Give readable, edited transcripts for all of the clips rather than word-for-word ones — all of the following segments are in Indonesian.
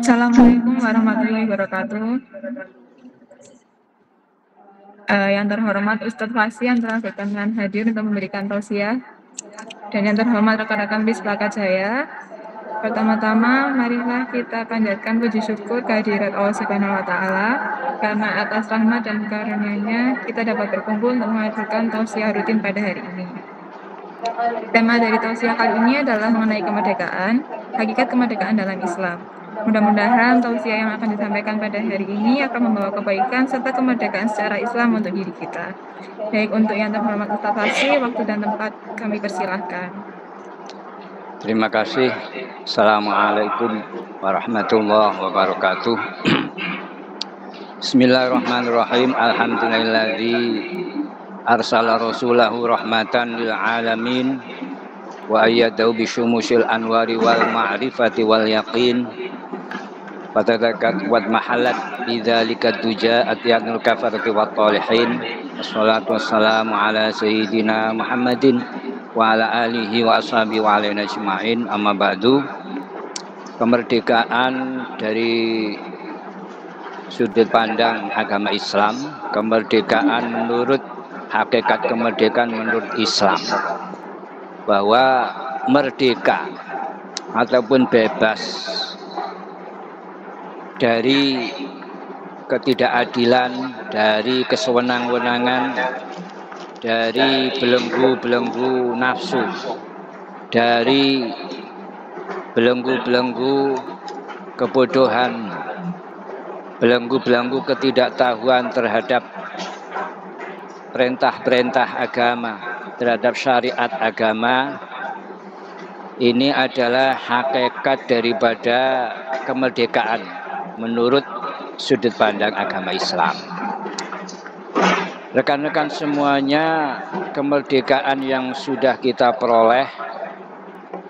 Assalamualaikum warahmatullahi wabarakatuh. Yang terhormat Ustadz Fasih yang telah berkenan hadir untuk memberikan tausiah, dan yang terhormat rekan-rekan BIS Prakajaya. Pertama-tama, marilah kita panjatkan puji syukur kehadirat Allah Subhanahu wa Ta'ala, karena atas rahmat dan karunia-Nya kita dapat berkumpul untuk menghadirkan tausiah rutin pada hari ini. Tema dari tausiah kali ini adalah mengenai kemerdekaan, hakikat kemerdekaan dalam Islam. Mudah-mudahan tausiah yang akan disampaikan pada hari ini akan membawa kebaikan serta kemerdekaan secara Islam untuk diri kita. Baik, untuk yang terhormat Ustadz Fasih, waktu dan tempat kami persilahkan. Terima kasih. Assalamualaikum warahmatullahi wabarakatuh. Bismillahirrahmanirrahim. Alhamdulilladzi arsala rasulahu rahmatan lil alamin wa ayyadahu bisyumusil anwari wal ma'rifati wal yaqin fatadakat wat mahalat bidzalika duja atyanul kafarati wat talihin. Wassalatu wassalamu ala sayyidina Muhammadin wa ala alihi wa ashabihi wa alaina ajma'in. Amma ba'du. Kemerdekaan dari sudut pandang agama Islam, kemerdekaan menurut hakikat kemerdekaan menurut Islam, bahwa merdeka ataupun bebas dari ketidakadilan, dari kesewenang-wenangan, dari belenggu-belenggu nafsu, dari belenggu-belenggu kebodohan, belenggu-belenggu ketidaktahuan terhadap perintah-perintah agama, terhadap syariat agama. Ini adalah hakikat daripada kemerdekaan menurut sudut pandang agama Islam. Rekan-rekan semuanya, kemerdekaan yang sudah kita peroleh,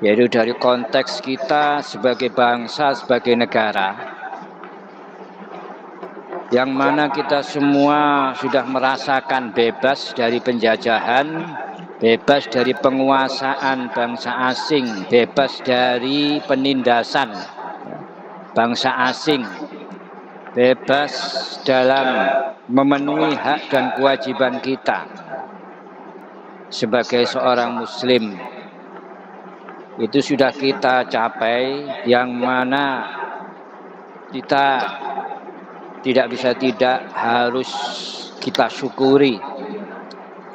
yaitu dari konteks kita sebagai bangsa, sebagai negara, yang mana kita semua sudah merasakan bebas dari penjajahan, bebas dari penguasaan bangsa asing, bebas dari penindasan bangsa asing, bebas dalam memenuhi hak dan kewajiban kita sebagai seorang muslim. Itu sudah kita capai, yang mana kita tidak bisa tidak harus kita syukuri.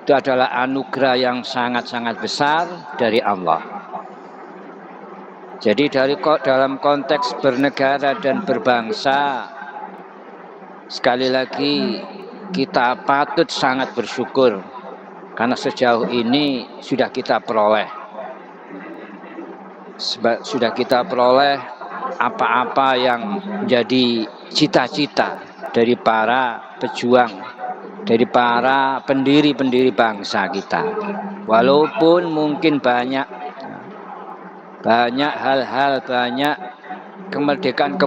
Itu adalah anugerah yang sangat-sangat besar dari Allah. Jadi dalam konteks bernegara dan berbangsa, sekali lagi kita patut sangat bersyukur karena sejauh ini sudah kita peroleh. Sudah kita peroleh apa-apa yang menjadi cita-cita dari para pejuang, dari para pendiri-pendiri bangsa kita. Walaupun mungkin banyak hal-hal, banyak kemerdekaan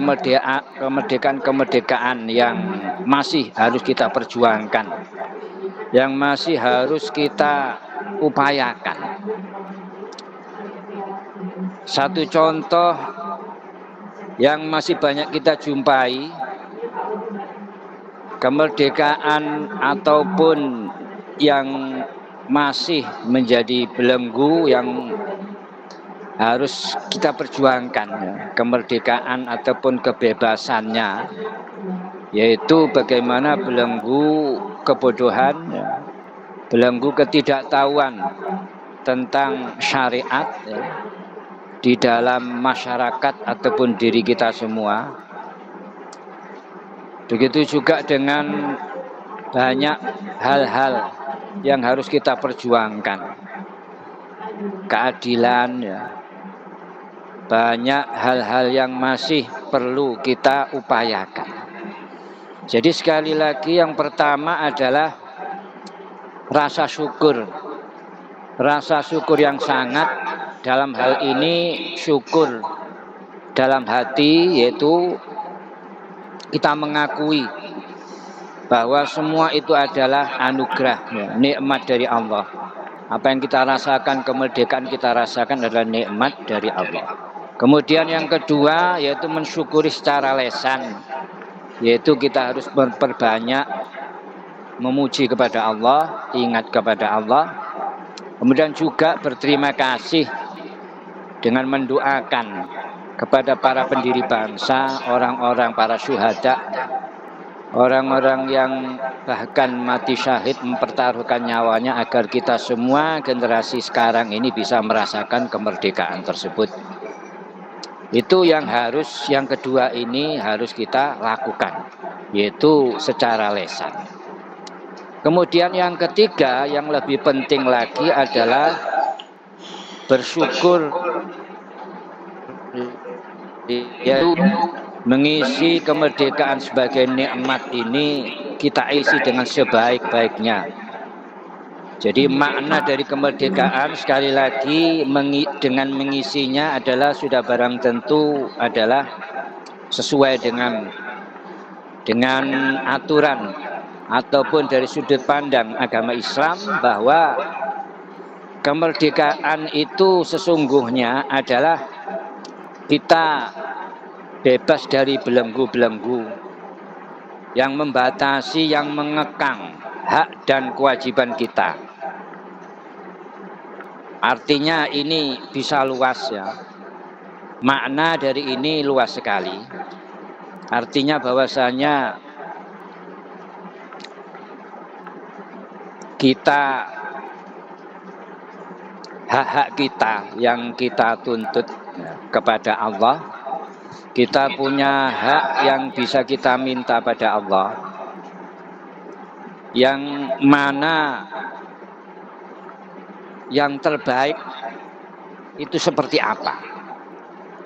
yang masih harus kita perjuangkan, yang masih harus kita upayakan. Satu contoh yang masih banyak kita jumpai, kemerdekaan ataupun yang masih menjadi belenggu yang harus kita perjuangkan, kemerdekaan ataupun kebebasannya, yaitu bagaimana belenggu kebodohan, belenggu ketidaktahuan tentang syariat di dalam masyarakat ataupun diri kita semua. Begitu juga dengan banyak hal-hal yang harus kita perjuangkan, keadilan, banyak hal-hal yang masih perlu kita upayakan. Jadi sekali lagi, yang pertama adalah rasa syukur yang sangat. Dalam hal ini syukur dalam hati, yaitu kita mengakui bahwa semua itu adalah anugerah, nikmat dari Allah. Apa yang kita rasakan, kemerdekaan kita rasakan adalah nikmat dari Allah. Kemudian yang kedua yaitu mensyukuri secara lesan, yaitu kita harus memperbanyak memuji kepada Allah, ingat kepada Allah. Kemudian juga berterima kasih dengan mendoakan kepada para pendiri bangsa, orang-orang para syuhada, orang-orang yang bahkan mati syahid mempertaruhkan nyawanya agar kita semua generasi sekarang ini bisa merasakan kemerdekaan tersebut. Itu yang kedua ini harus kita lakukan, yaitu secara lesan. Kemudian yang ketiga yang lebih penting lagi adalah bersyukur, yaitu mengisi kemerdekaan sebagai nikmat ini kita isi dengan sebaik-baiknya. Jadi makna dari kemerdekaan sekali lagi dengan mengisinya adalah sudah barang tentu adalah sesuai dengan aturan ataupun dari sudut pandang agama Islam, bahwa kemerdekaan itu sesungguhnya adalah kita bebas dari belenggu-belenggu yang membatasi, yang mengekang hak dan kewajiban kita. Artinya ini bisa luas ya. Makna dari ini luas sekali. Artinya bahwasanya kita, hak-hak kita yang kita tuntut kepada Allah, kita punya hak yang bisa kita minta pada Allah, yang mana yang terbaik itu seperti apa.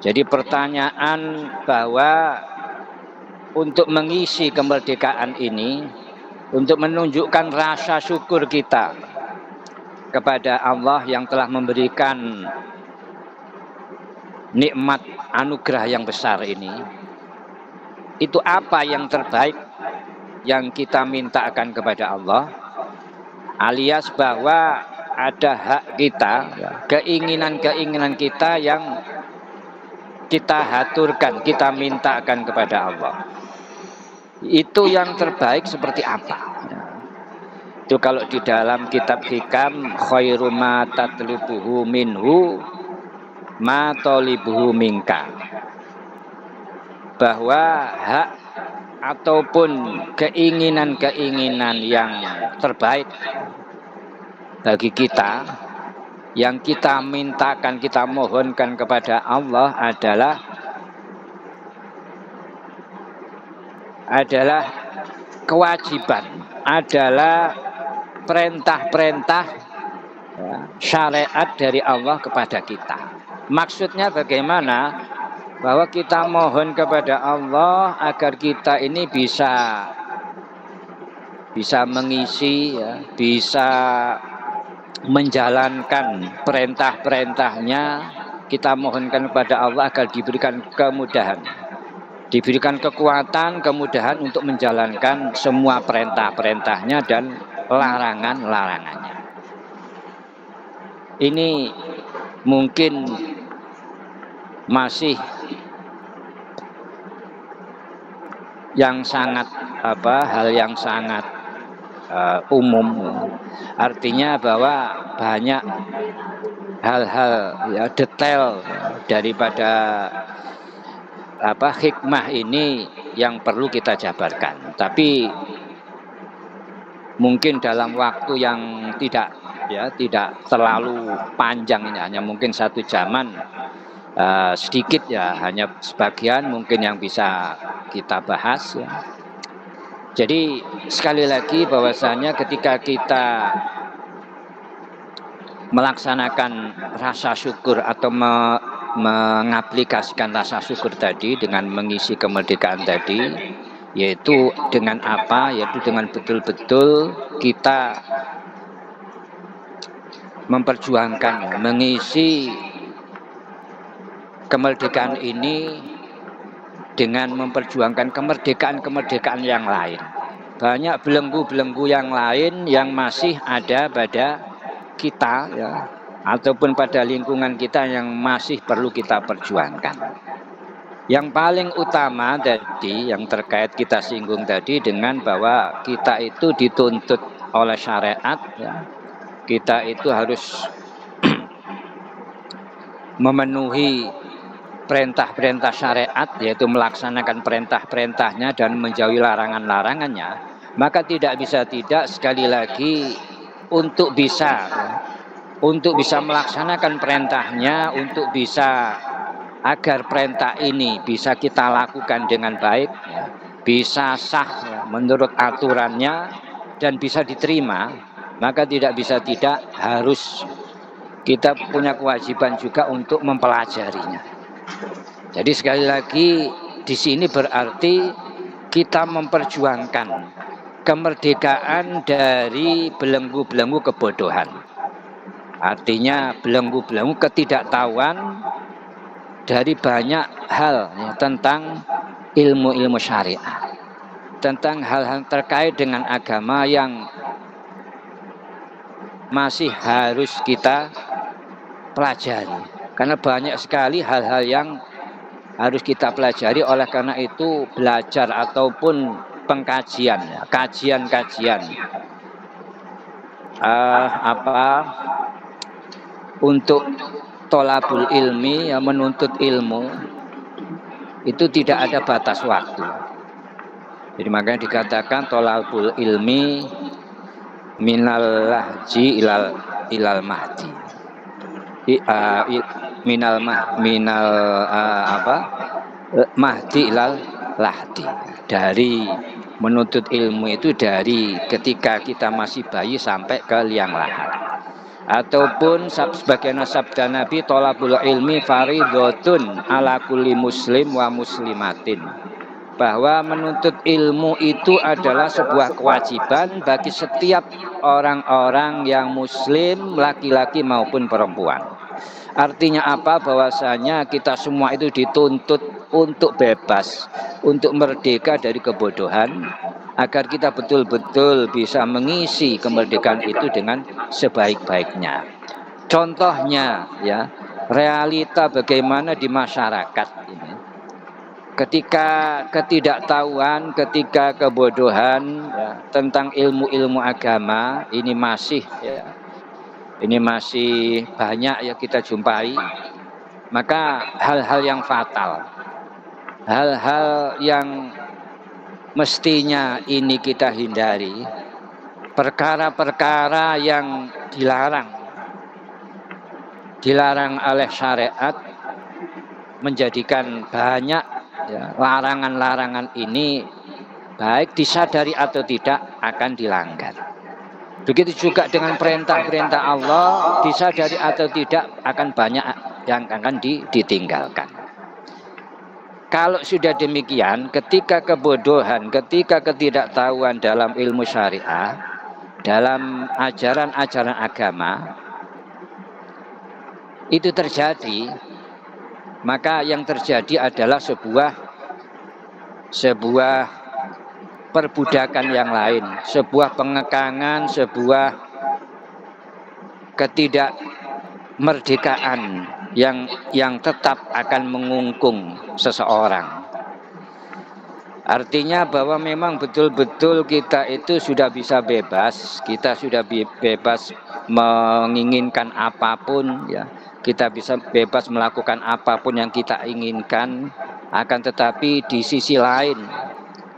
Jadi pertanyaan bahwa untuk mengisi kemerdekaan ini, untuk menunjukkan rasa syukur kita kepada Allah yang telah memberikan nikmat anugerah yang besar ini, itu apa yang terbaik yang kita mintakan kepada Allah, alias bahwa ada hak kita, keinginan-keinginan kita yang kita haturkan, kita mintakan kepada Allah. Itu yang terbaik seperti apa? Itu kalau di dalam kitab hikam, khairu ma tatlubuhu minhu ma tolibuhu minka, bahwa hak ataupun keinginan-keinginan yang terbaik bagi kita, yang kita mintakan, kita mohonkan kepada Allah adalah kewajiban, adalah perintah-perintah syariat dari Allah kepada kita. Maksudnya bagaimana? Bahwa kita mohon kepada Allah agar kita ini bisa mengisi, ya, bisa menjalankan perintah-perintahnya. Kita mohonkan kepada Allah agar diberikan kemudahan, diberikan kekuatan, kemudahan untuk menjalankan semua perintah-perintahnya dan larangan-larangannya. Ini mungkin masih yang sangat hal yang sangat umum. Artinya bahwa banyak hal-hal ya detail daripada hikmah ini yang perlu kita jabarkan. Tapi mungkin dalam waktu yang tidak terlalu panjang ini, hanya mungkin 1 jaman, sedikit ya, hanya sebagian mungkin yang bisa kita bahas ya. Jadi sekali lagi bahwasanya ketika kita melaksanakan rasa syukur atau mengaplikasikan rasa syukur tadi dengan mengisi kemerdekaan tadi, yaitu dengan apa? Yaitu dengan betul-betul kita memperjuangkan, mengisi kemerdekaan ini dengan memperjuangkan kemerdekaan-kemerdekaan yang lain. Banyak belenggu-belenggu yang lain yang masih ada pada kita ya, ataupun pada lingkungan kita yang masih perlu kita perjuangkan. Yang paling utama tadi yang terkait kita singgung tadi dengan bahwa kita itu dituntut oleh syariat, ya. Kita itu harus memenuhi perintah-perintah syariat, yaitu melaksanakan perintah-perintahnya dan menjauhi larangan-larangannya. Maka tidak bisa tidak, sekali lagi, untuk bisa melaksanakan perintahnya, untuk bisa agar perintah ini bisa kita lakukan dengan baik, bisa sah menurut aturannya dan bisa diterima, maka tidak bisa tidak harus kita punya kewajiban juga untuk mempelajarinya. Jadi sekali lagi di sini berarti kita memperjuangkan kemerdekaan dari belenggu-belenggu kebodohan. Artinya belenggu-belenggu ketidaktahuan dari banyak hal, ya, tentang ilmu-ilmu syariah, tentang hal-hal terkait dengan agama yang masih harus kita pelajari. Karena banyak sekali hal-hal yang harus kita pelajari, oleh karena itu belajar ataupun pengkajian, kajian-kajian untuk tolabul ilmi, yang menuntut ilmu, itu tidak ada batas waktu. Jadi makanya dikatakan tolabul ilmi minal lahji ilal mahdi, mahdi ilal lahdi. Dari menuntut ilmu itu dari ketika kita masih bayi sampai ke liang lahat. Ataupun sebagaimana sabda Nabi, tolabul ilmi faridotun ala kulli muslim wa muslimatin, bahwa menuntut ilmu itu adalah sebuah kewajiban bagi setiap orang-orang yang muslim, laki-laki maupun perempuan. Artinya apa? Bahwasanya kita semua itu dituntut untuk bebas, untuk merdeka dari kebodohan, agar kita betul-betul bisa mengisi kemerdekaan itu dengan sebaik-baiknya. Contohnya, ya, realita bagaimana di masyarakat ini. Ketika ketidaktahuan, ketika kebodohan, ya, tentang ilmu-ilmu agama ini masih banyak ya kita jumpai, maka hal-hal yang fatal, hal-hal yang mestinya ini kita hindari, perkara-perkara yang dilarang oleh syariat, menjadikan banyak, ya, larangan-larangan ini baik disadari atau tidak akan dilanggar. Begitu juga dengan perintah-perintah Allah, disadari atau tidak akan banyak yang akan ditinggalkan. Kalau sudah demikian, ketika kebodohan, ketika ketidaktahuan dalam ilmu syariah, dalam ajaran-ajaran agama itu terjadi, maka yang terjadi adalah sebuah perbudakan yang lain, sebuah pengekangan, sebuah ketidakmerdekaan yang tetap akan mengungkung seseorang. Artinya bahwa memang betul-betul kita itu sudah bisa bebas, kita sudah bebas menginginkan apapun, ya. Kita bisa bebas melakukan apapun yang kita inginkan, akan tetapi di sisi lain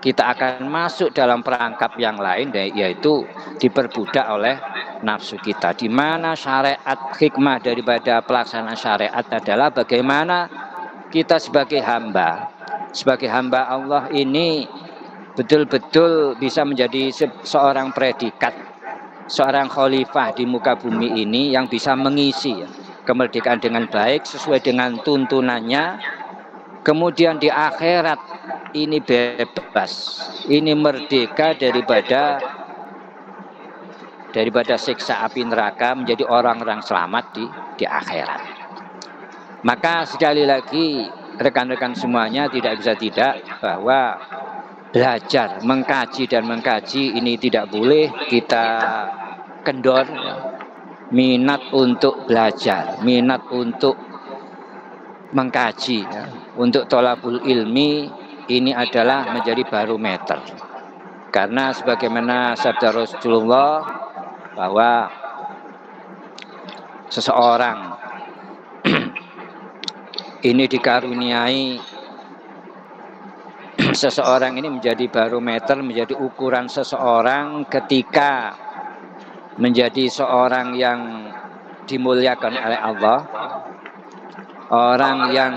kita akan masuk dalam perangkap yang lain, yaitu diperbudak oleh nafsu kita. Di mana syariat, hikmah daripada pelaksanaan syariat adalah bagaimana kita sebagai hamba Allah ini betul-betul bisa menjadi seorang predikat, seorang khalifah di muka bumi ini yang bisa mengisi kemerdekaan dengan baik sesuai dengan tuntunannya. Kemudian di akhirat ini bebas, ini merdeka daripada siksa api neraka, menjadi orang-orang selamat di akhirat. Maka sekali lagi rekan-rekan semuanya, tidak bisa tidak bahwa belajar, mengkaji ini tidak boleh kita kendor, minat untuk belajar, minat untuk mengkaji, ya. Untuk thalabul ilmi ini adalah menjadi barometer. Karena sebagaimana sabda Rasulullah bahwa seseorang ini dikaruniai, seseorang ini menjadi barometer, menjadi ukuran seseorang ketika menjadi seorang yang dimuliakan oleh Allah, orang yang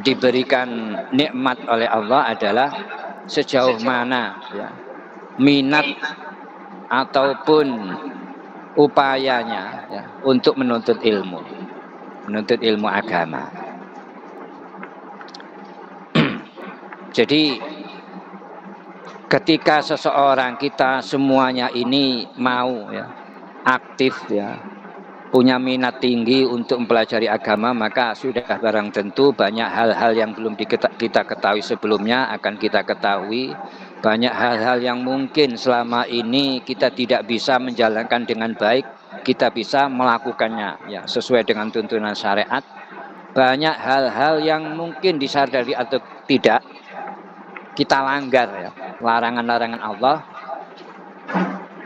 diberikan nikmat oleh Allah adalah sejauh mana, ya, minat ataupun upayanya, ya, untuk menuntut ilmu agama. Jadi ketika seseorang, kita semuanya ini mau, ya, aktif, ya, punya minat tinggi untuk mempelajari agama, maka sudah barang tentu banyak hal-hal yang belum kita ketahui sebelumnya akan kita ketahui. Banyak hal-hal yang mungkin selama ini kita tidak bisa menjalankan dengan baik, kita bisa melakukannya, ya, sesuai dengan tuntunan syariat. Banyak hal-hal yang mungkin disadari atau tidak kita langgar, ya, larangan-larangan Allah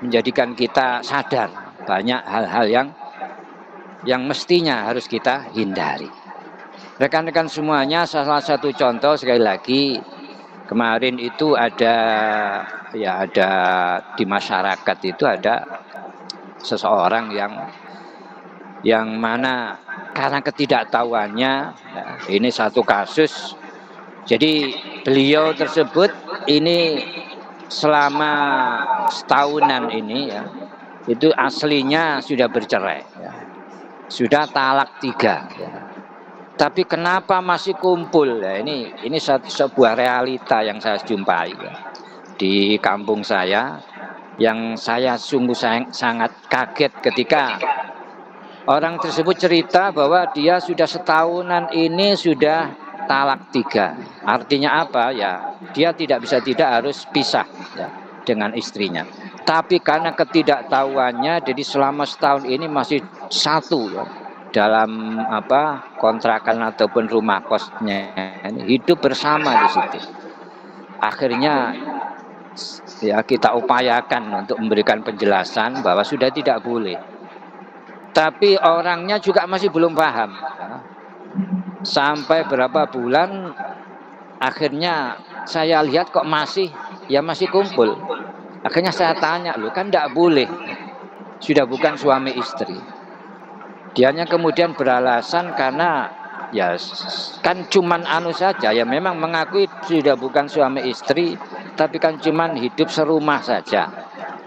menjadikan kita sadar banyak hal-hal yang mestinya harus kita hindari. Rekan-rekan semuanya, salah satu contoh sekali lagi, kemarin itu ada di masyarakat itu ada seseorang yang mana karena ketidaktahuannya, ya, ini satu kasus. Jadi beliau tersebut ini selama setahunan ini, ya, itu aslinya sudah bercerai, ya, sudah talak 3, ya. Tapi kenapa masih kumpul, ya, ini sebuah realita yang saya jumpai, ya, di kampung saya, yang saya sungguh sangat kaget ketika orang tersebut cerita bahwa dia sudah setahunan ini sudah talak 3. Artinya apa, ya, dia tidak harus pisah, ya, dengan istrinya. Tapi karena ketidaktahuannya, jadi selama setahun ini masih satu, ya, dalam kontrakan ataupun rumah kosnya, hidup bersama di situ. Akhirnya, ya, kita upayakan untuk memberikan penjelasan bahwa sudah tidak boleh. Tapi orangnya juga masih belum paham, ya. Sampai berapa bulan, akhirnya saya lihat kok masih kumpul. Akhirnya saya tanya, loh, kan tidak boleh, sudah bukan suami istri. Dianya kemudian beralasan karena, ya, kan cuman saja, ya, memang mengakui sudah bukan suami istri, tapi kan cuman hidup serumah saja,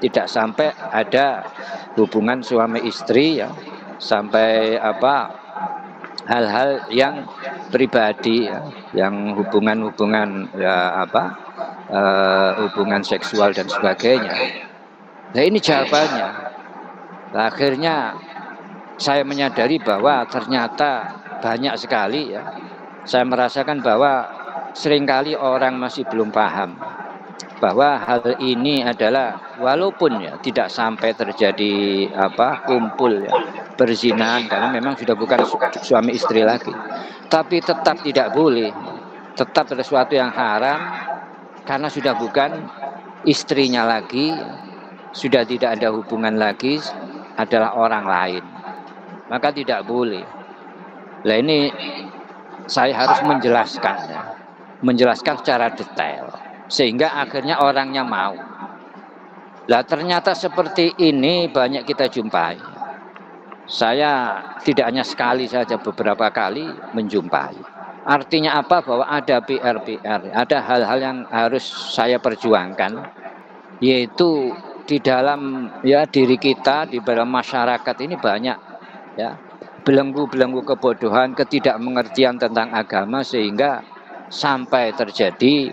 tidak sampai ada hubungan suami istri, ya, sampai hal-hal yang pribadi, ya, yang hubungan, ya, hubungan seksual dan sebagainya. Nah, ini jawabannya. Nah, akhirnya saya menyadari bahwa ternyata banyak sekali, ya, saya merasakan bahwa seringkali orang masih belum paham bahwa hal ini adalah, walaupun, ya, tidak sampai terjadi kumpul, ya, perzinahan karena memang sudah bukan suami istri lagi, tapi tetap tidak boleh, tetap ada sesuatu yang haram karena sudah bukan istrinya lagi, sudah tidak ada hubungan lagi, adalah orang lain, maka tidak boleh. Nah, ini saya harus menjelaskan, ya, secara detail sehingga akhirnya orangnya mau. Lah, ternyata seperti ini banyak kita jumpai. Saya tidak hanya sekali saja, beberapa kali menjumpai. Artinya apa? Bahwa ada PR, ada hal-hal yang harus saya perjuangkan, yaitu di dalam, ya, diri kita, di dalam masyarakat ini banyak, ya, belenggu-belenggu kebodohan, ketidakmengertian tentang agama, sehingga sampai terjadi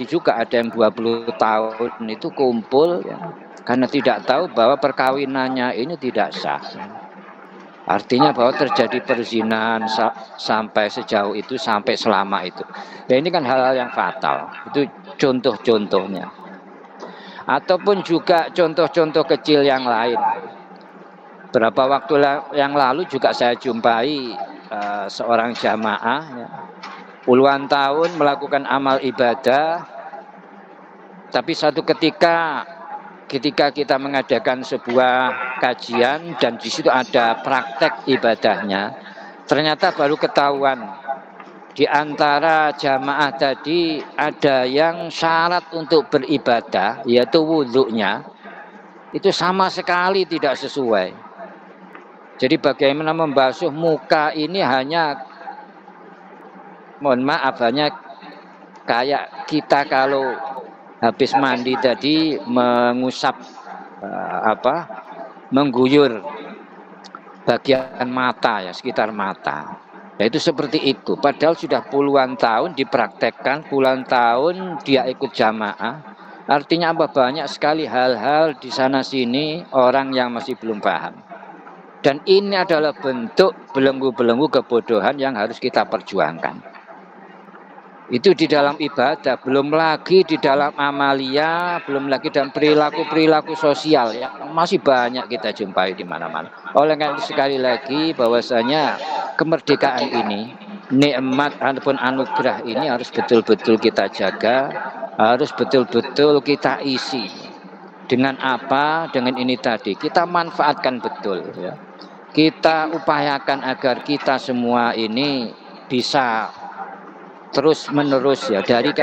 juga ada yang 20 tahun itu kumpul, ya, karena tidak tahu bahwa perkawinannya ini tidak sah. Artinya bahwa terjadi perzinahan sampai sejauh itu, sampai selama itu. Ya, ini kan hal-hal yang fatal. Itu contoh-contohnya. Ataupun juga contoh-contoh kecil yang lain. Beberapa waktu yang lalu juga saya jumpai seorang jamaah ya, puluhan tahun melakukan amal ibadah, tapi satu ketika kita mengadakan sebuah kajian dan di situ ada praktek ibadahnya, ternyata baru ketahuan di antara jamaah tadi ada yang syarat untuk beribadah, yaitu wudhunya itu sama sekali tidak sesuai. Jadi bagaimana membasuh muka ini hanya, mohon maaf, hanya kayak kita kalau habis mandi tadi mengusap mengguyur bagian mata ya, sekitar mata. Nah, itu seperti itu. Padahal sudah puluhan tahun dipraktekkan, puluhan tahun dia ikut jamaah. Artinya apa? Banyak sekali hal-hal di sana sini orang yang masih belum paham. Dan ini adalah bentuk belenggu-belenggu kebodohan yang harus kita perjuangkan. Itu di dalam ibadah, belum lagi di dalam amalia, belum lagi dalam perilaku-perilaku sosial ya, masih banyak kita jumpai di mana-mana. Oleh karena itu sekali lagi bahwasanya kemerdekaan ini, nikmat ataupun anugerah ini harus betul-betul kita jaga, harus betul-betul kita isi. Dengan apa? Dengan ini tadi, kita manfaatkan betul ya. Kita upayakan agar kita semua ini bisa terus menerus ya, dari ke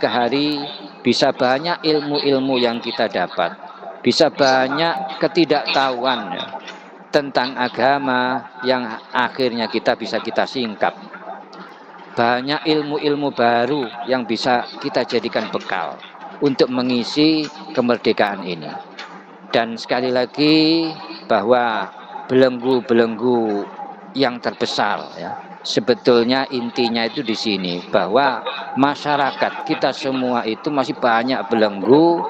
hari bisa banyak ilmu-ilmu yang kita dapat, bisa banyak ketidaktahuan ya, tentang agama yang akhirnya kita bisa kita singkap, banyak ilmu-ilmu baru yang bisa kita jadikan bekal untuk mengisi kemerdekaan ini. Dan sekali lagi bahwa belenggu-belenggu yang terbesar ya, sebetulnya intinya itu di sini, bahwa masyarakat kita semua itu masih banyak belenggu.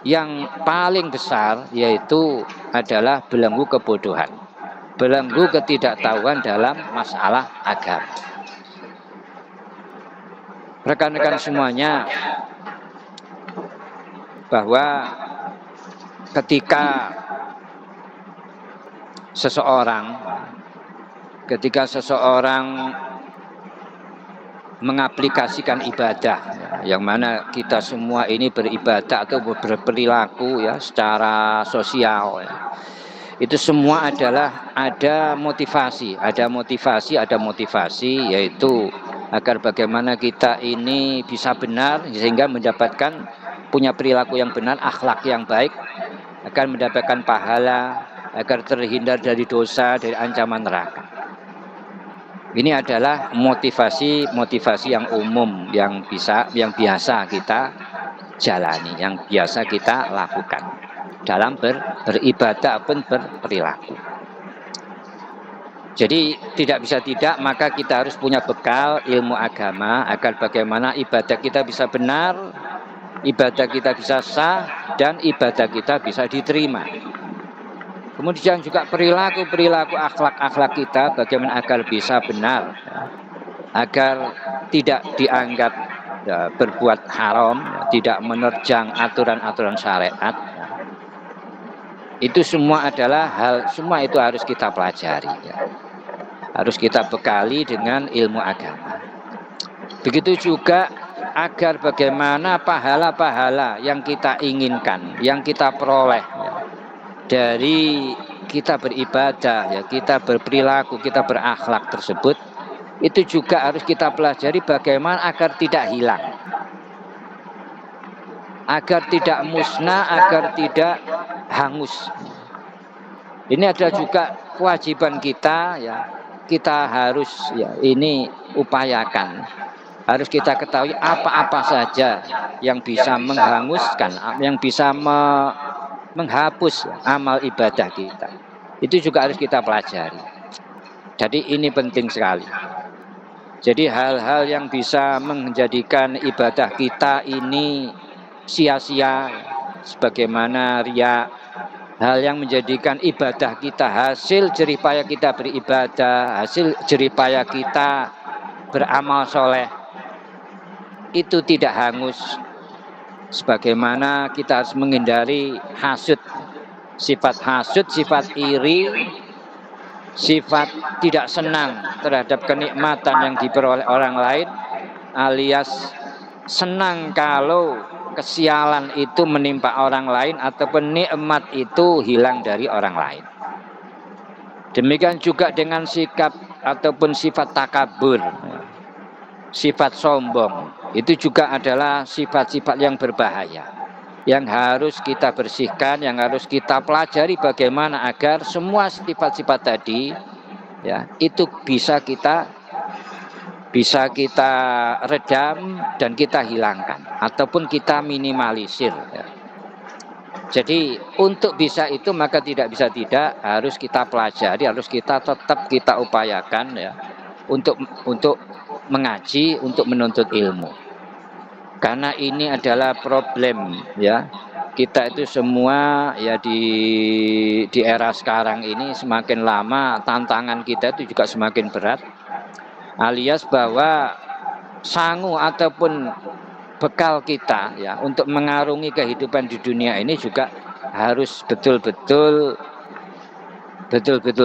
Yang paling besar yaitu adalah belenggu kebodohan, belenggu ketidaktahuan dalam masalah agama. Rekan-rekan semuanya, bahwa ketika seseorang mengaplikasikan ibadah, yang mana kita semua ini beribadah atau berperilaku ya secara sosial ya, itu semua adalah ada motivasi, yaitu agar bagaimana kita ini bisa benar sehingga mendapatkan punya perilaku yang benar, akhlak yang baik, agar mendapatkan pahala, agar terhindar dari dosa, dari ancaman neraka. Ini adalah motivasi yang umum yang biasa kita jalani, yang biasa kita lakukan dalam beribadah pun berperilaku. Jadi tidak bisa tidak, maka kita harus punya bekal ilmu agama agar bagaimana ibadah kita bisa benar, ibadah kita bisa sah, dan ibadah kita bisa diterima. Kemudian juga perilaku akhlak kita bagaimana agar bisa benar ya, agar tidak dianggap ya, berbuat haram ya, tidak menerjang aturan-aturan syariat ya. Itu semua adalah semua itu harus kita pelajari ya. Harus kita bekali dengan ilmu agama. Begitu juga agar bagaimana pahala-pahala yang kita inginkan, yang kita peroleh ya, dari kita beribadah ya, kita berperilaku, kita berakhlak tersebut, itu juga harus kita pelajari bagaimana agar tidak hilang, agar tidak musnah, agar tidak hangus. Ini ada juga kewajiban kita ya, kita harus ya ini upayakan, harus kita ketahui apa-apa saja yang bisa menghanguskan, yang bisa menghapus amal ibadah kita. Itu juga harus kita pelajari. Jadi ini penting sekali. Jadi hal-hal yang bisa menjadikan ibadah kita ini sia-sia, sebagaimana riya, hal yang menjadikan ibadah kita, hasil jeripaya kita beribadah, hasil jeripaya kita beramal soleh, itu tidak hangus, Sebagaimana kita harus menghindari hasud, sifat hasud, sifat iri, sifat tidak senang terhadap kenikmatan yang diperoleh orang lain, alias senang kalau kesialan itu menimpa orang lain ataupun nikmat itu hilang dari orang lain. Demikian juga dengan sikap ataupun sifat takabur, sifat sombong, itu juga adalah sifat-sifat yang berbahaya, yang harus kita bersihkan, yang harus kita pelajari bagaimana agar semua sifat-sifat tadi ya itu bisa kita redam dan kita hilangkan ataupun kita minimalisir ya. Jadi untuk bisa itu maka tidak bisa tidak harus kita pelajari, harus kita tetap kita upayakan ya untuk mengaji, untuk menuntut ilmu. Karena ini adalah problem ya. Kita itu semua ya di era sekarang ini semakin lama tantangan kita itu juga semakin berat. Alias bahwa sangu ataupun bekal kita ya untuk mengarungi kehidupan di dunia ini juga harus betul-betul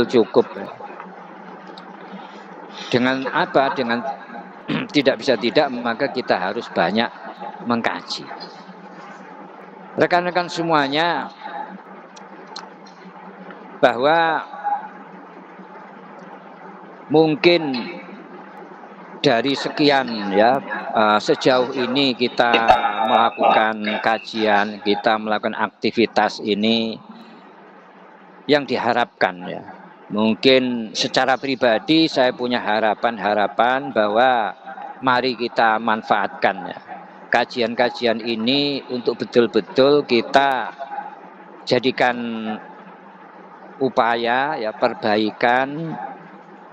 cukup. Dengan apa? Dengan tidak bisa tidak maka kita harus banyak mengkaji. Rekan-rekan semuanya, bahwa mungkin dari sekian ya sejauh ini kita melakukan kajian, kita melakukan aktivitas ini yang diharapkan ya. Mungkin secara pribadi saya punya harapan bahwa mari kita manfaatkan ya kajian-kajian ini untuk betul-betul kita jadikan upaya ya perbaikan,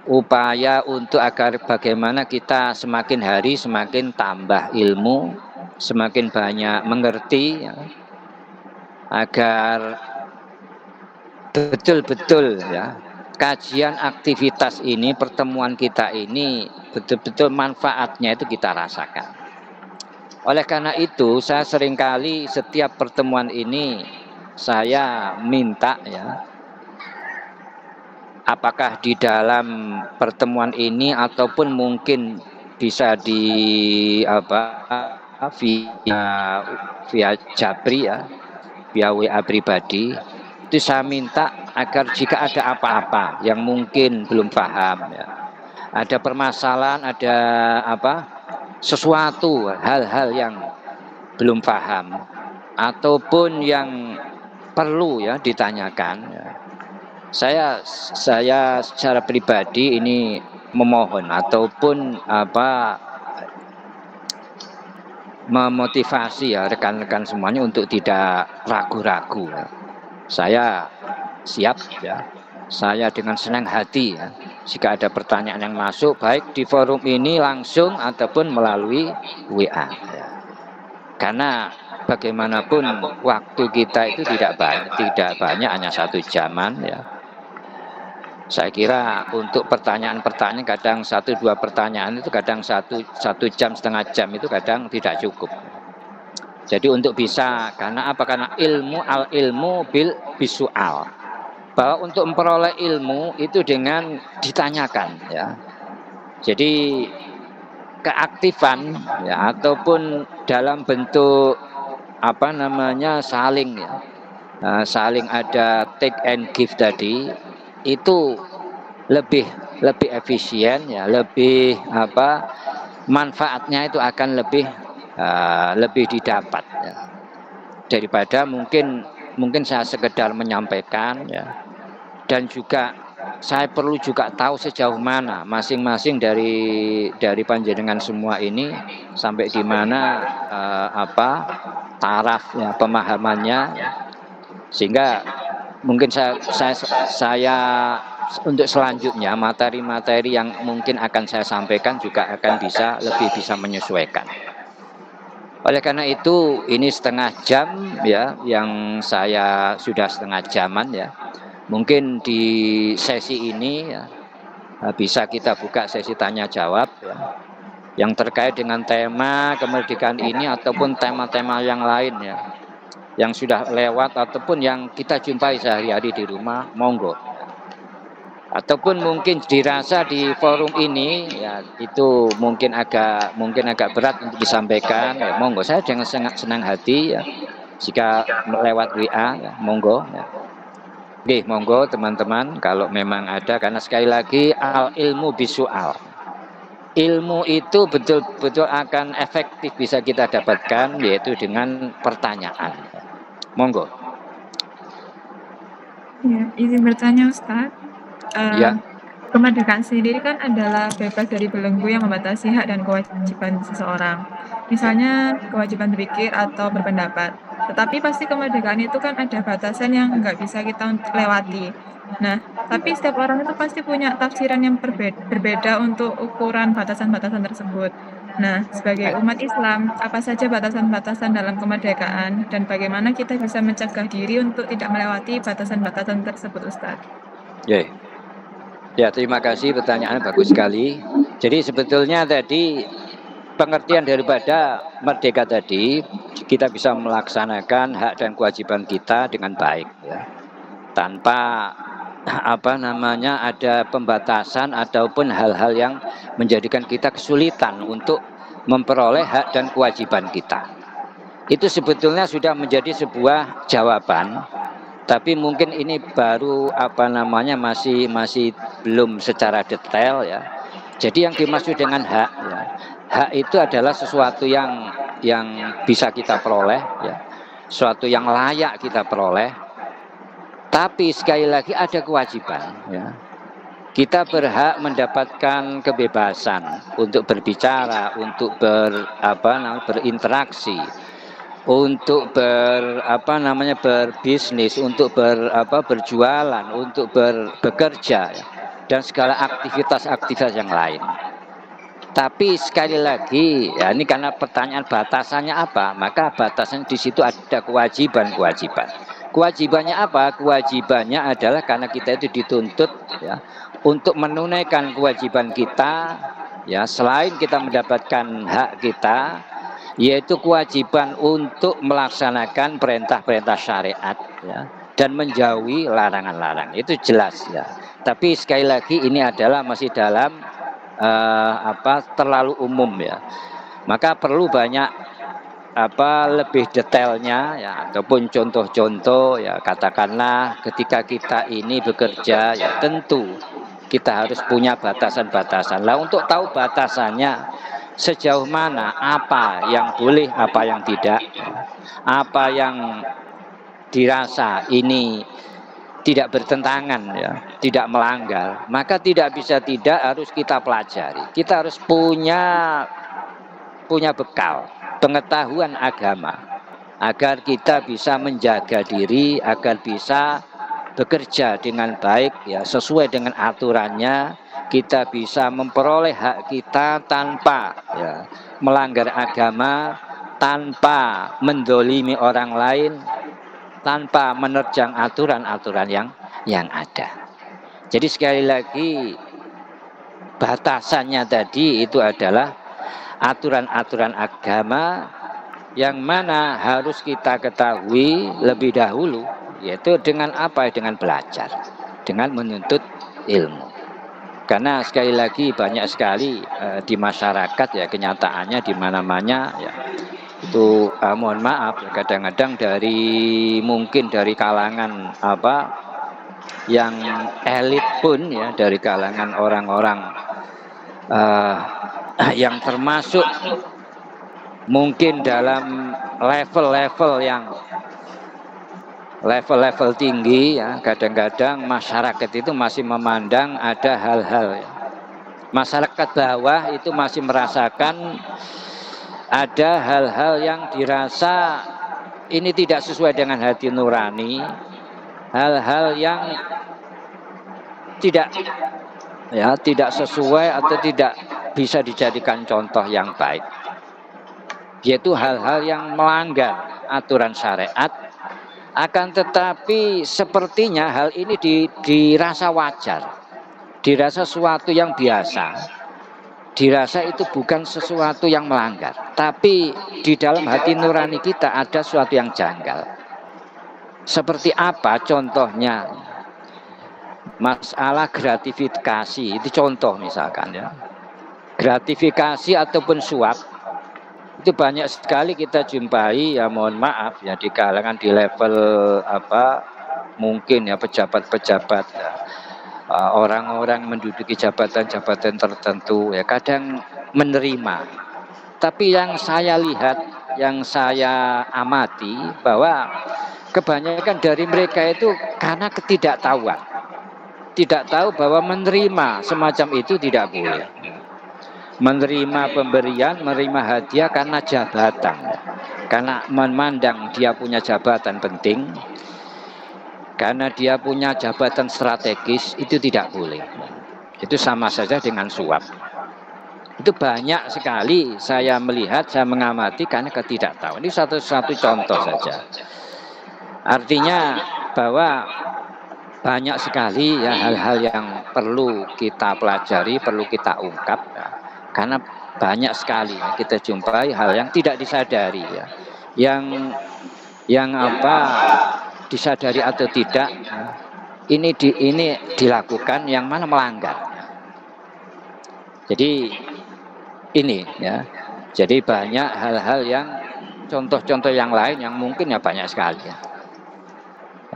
upaya untuk agar bagaimana kita semakin hari semakin tambah ilmu, semakin banyak mengerti ya, agar betul-betul ya kajian aktivitas ini, pertemuan kita ini betul-betul manfaatnya itu kita rasakan. Oleh karena itu saya seringkali setiap pertemuan ini saya minta ya, apakah di dalam pertemuan ini ataupun mungkin bisa di via Jabri ya, via WA pribadi, itu saya minta agar jika ada apa-apa yang mungkin belum paham ya, ada permasalahan, ada sesuatu hal-hal yang belum paham ataupun yang perlu ya ditanyakan ya, saya secara pribadi ini memohon ataupun memotivasi ya rekan-rekan semuanya untuk tidak ragu-ragu ya. Saya siap ya, saya dengan senang hati ya jika ada pertanyaan yang masuk baik di forum ini langsung ataupun melalui WA ya. Karena bagaimanapun waktu kita itu tidak banyak, hanya 1 jaman ya. Saya kira untuk pertanyaan-pertanyaan kadang 1-2 pertanyaan itu kadang 1 jam, setengah jam itu kadang tidak cukup. Jadi untuk bisa, karena apa? Karena ilmu bil bisual. Bahwa untuk memperoleh ilmu itu dengan ditanyakan ya. Jadi keaktifan ya ataupun dalam bentuk saling ya. Saling ada take and give tadi itu lebih efisien ya, lebih manfaatnya itu akan lebih didapat ya, daripada mungkin saya sekedar menyampaikan ya, dan juga saya perlu juga tahu sejauh mana masing-masing dari panjenengan semua ini sampai di mana taraf ya, pemahamannya ya. Sehingga mungkin saya untuk selanjutnya materi-materi yang mungkin akan saya sampaikan juga akan lebih bisa menyesuaikan. Oleh karena itu ini setengah jam ya, yang saya sudah setengah jaman ya. Mungkin di sesi ini ya, bisa kita buka sesi tanya jawab ya. yang terkait dengan tema kemerdekaan ini ataupun tema-tema yang lain ya, yang sudah lewat ataupun yang kita jumpai sehari-hari di rumah, monggo. Ataupun mungkin dirasa di forum ini ya itu mungkin agak berat untuk disampaikan ya, monggo, saya dengan sangat senang hati ya jika lewat WA ya, monggo ya. Oke, monggo teman-teman kalau memang ada, karena sekali lagi al ilmu bisual, ilmu itu betul-betul akan efektif bisa kita dapatkan yaitu dengan pertanyaan. Monggo. Ya, izin bertanya Ustadz. Ya. Kemerdekaan sendiri kan adalah bebas dari belenggu yang membatasi hak dan kewajiban seseorang. Misalnya kewajiban berpikir atau berpendapat. Tetapi pasti kemerdekaan itu kan ada batasan yang nggak bisa kita lewati. Nah, tapi setiap orang itu pasti punya tafsiran yang berbeda untuk ukuran batasan-batasan tersebut. Nah, sebagai umat Islam, apa saja batasan-batasan dalam kemerdekaan dan bagaimana kita bisa mencegah diri untuk tidak melewati batasan-batasan tersebut, Ustadz? Yeah. Ya, terima kasih, pertanyaan bagus sekali. Jadi sebetulnya tadi pengertian daripada merdeka tadi, kita bisa melaksanakan hak dan kewajiban kita dengan baik ya. Tanpa ada pembatasan ataupun hal-hal yang menjadikan kita kesulitan untuk memperoleh hak dan kewajiban kita. Itu sebetulnya sudah menjadi sebuah jawaban. Tapi mungkin ini baru masih belum secara detail ya. Jadi yang dimaksud dengan hak ya, hak itu adalah sesuatu yang bisa kita peroleh ya, sesuatu yang layak kita peroleh. Tapi sekali lagi ada kewajiban ya. Kita berhak mendapatkan kebebasan untuk berbicara, untuk berinteraksi, untuk berbisnis, untuk berjualan, untuk bekerja dan segala aktivitas yang lain. Tapi sekali lagi ya, ini karena pertanyaan batasannya apa, maka batasan di situ ada kewajiban-kewajiban. Kewajibannya apa? Kewajibannya adalah karena kita itu dituntut ya untuk menunaikan kewajiban kita ya, selain kita mendapatkan hak kita, yaitu kewajiban untuk melaksanakan perintah-perintah syariat ya, dan menjauhi larangan-larangan. Itu jelas ya. Tapi sekali lagi ini adalah masih dalam terlalu umum ya. Maka perlu banyak lebih detailnya ya, ataupun contoh-contoh ya. Katakanlah ketika kita ini bekerja ya, tentu kita harus punya batasan-batasan. Lah untuk tahu batasannya sejauh mana, apa yang boleh, apa yang tidak, apa yang dirasa ini tidak bertentangan ya, tidak melanggar, maka tidak bisa tidak harus kita pelajari. Kita harus punya bekal pengetahuan agama agar kita bisa menjaga diri, agar bisa bekerja dengan baik ya, sesuai dengan aturannya. Kita bisa memperoleh hak kita tanpa ya, melanggar agama, tanpa mendolimi orang lain, tanpa menerjang aturan-aturan yang ada. Jadi sekali lagi batasannya tadi itu adalah aturan-aturan agama yang mana harus kita ketahui lebih dahulu, yaitu dengan apa? Dengan belajar, dengan menuntut ilmu. Karena sekali lagi banyak sekali di masyarakat ya, kenyataannya di mana-mana ya, itu mohon maaf kadang-kadang mungkin dari kalangan yang elit pun ya, dari kalangan orang-orang yang termasuk mungkin dalam level tinggi ya, kadang-kadang masyarakat itu masih memandang ada hal-hal ya. Masyarakat bawah itu masih merasakan ada hal-hal yang dirasa ini tidak sesuai dengan hati nurani, hal-hal yang tidak sesuai atau tidak bisa dijadikan contoh yang baik, yaitu hal-hal yang melanggar aturan syariat. Akan tetapi sepertinya hal ini dirasa wajar, dirasa sesuatu yang biasa. dirasa itu bukan sesuatu yang melanggar, tapi di dalam hati nurani kita ada sesuatu yang janggal. Seperti apa contohnya? Masalah gratifikasi itu contoh misalkan ya. Gratifikasi ataupun suap itu banyak sekali kita jumpai, ya mohon maaf ya, di kalangan di level apa mungkin ya pejabat-pejabat ya, orang-orang menduduki jabatan-jabatan tertentu ya kadang menerima. Tapi yang saya lihat, yang saya amati bahwa kebanyakan dari mereka itu karena ketidaktahuan, tidak tahu bahwa menerima semacam itu tidak boleh. Menerima pemberian, menerima hadiah karena jabatan, karena memandang dia punya jabatan penting, karena dia punya jabatan strategis, itu tidak boleh. Itu sama saja dengan suap. Itu banyak sekali saya melihat, saya mengamati karena ketidaktahuan. Ini satu contoh saja. Artinya bahwa banyak sekali ya hal-hal yang perlu kita pelajari, perlu kita ungkap ya. Karena banyak sekali ya, kita jumpai hal yang tidak disadari ya. Yang apa disadari atau tidak ya, ini dilakukan yang mana melanggar. Jadi ini ya. Jadi banyak hal-hal yang contoh-contoh yang lain yang mungkin ya banyak sekali ya.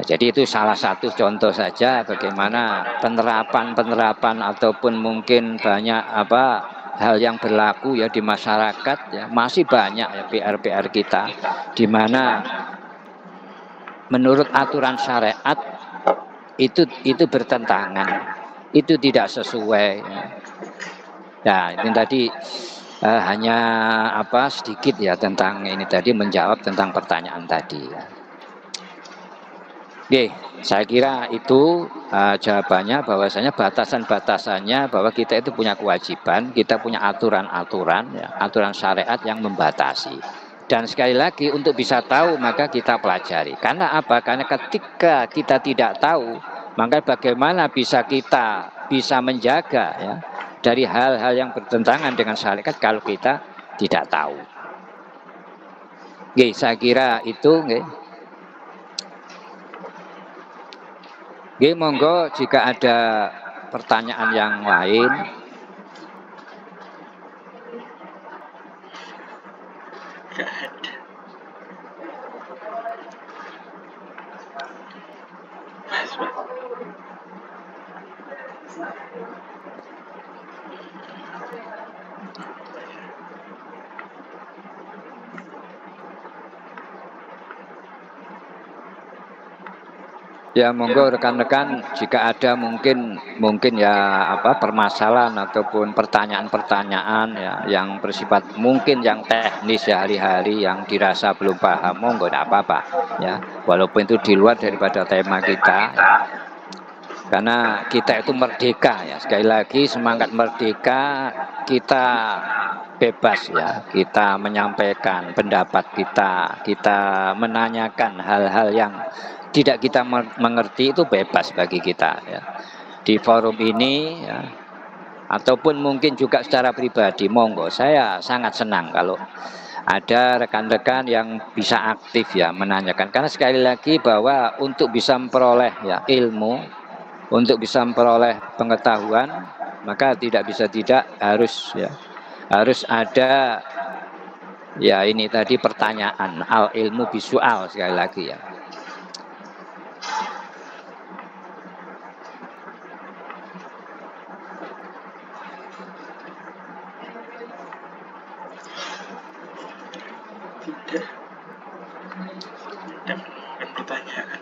Jadi itu salah satu contoh saja bagaimana penerapan ataupun mungkin banyak hal yang berlaku ya di masyarakat ya, masih banyak ya PR-PR kita di mana menurut aturan syariat itu bertentangan, itu tidak sesuai. Nah, ini tadi hanya sedikit ya tentang ini tadi, menjawab tentang pertanyaan tadi ya. Oke, saya kira itu jawabannya, bahwasanya batasan-batasannya bahwa kita itu punya kewajiban, kita punya aturan-aturan, ya, aturan syariat yang membatasi. Dan sekali lagi untuk bisa tahu maka kita pelajari. Karena apa? Karena ketika kita tidak tahu, maka bagaimana kita bisa menjaga ya dari hal-hal yang bertentangan dengan syariat kalau kita tidak tahu. Oke, saya kira itu. Oke, monggo jika ada pertanyaan yang lain. Ya monggo rekan-rekan jika ada mungkin ya permasalahan ataupun pertanyaan-pertanyaan ya yang bersifat mungkin yang teknis ya hari-hari yang dirasa belum paham, monggo tidak apa-apa ya, walaupun itu di luar daripada tema kita ya. Karena kita itu merdeka ya, sekali lagi semangat merdeka, kita bebas ya, kita menyampaikan pendapat kita menanyakan hal-hal yang tidak kita mengerti, itu bebas bagi kita ya. Di forum ini ya, ataupun mungkin juga secara pribadi, monggo, saya sangat senang kalau ada rekan-rekan yang bisa aktif ya menanyakan, karena sekali lagi bahwa untuk bisa memperoleh ya ilmu, untuk bisa memperoleh pengetahuan, maka tidak bisa tidak harus ada ya ini tadi pertanyaan, al ilmu bisual, sekali lagi ya. Tidak pertanyaan.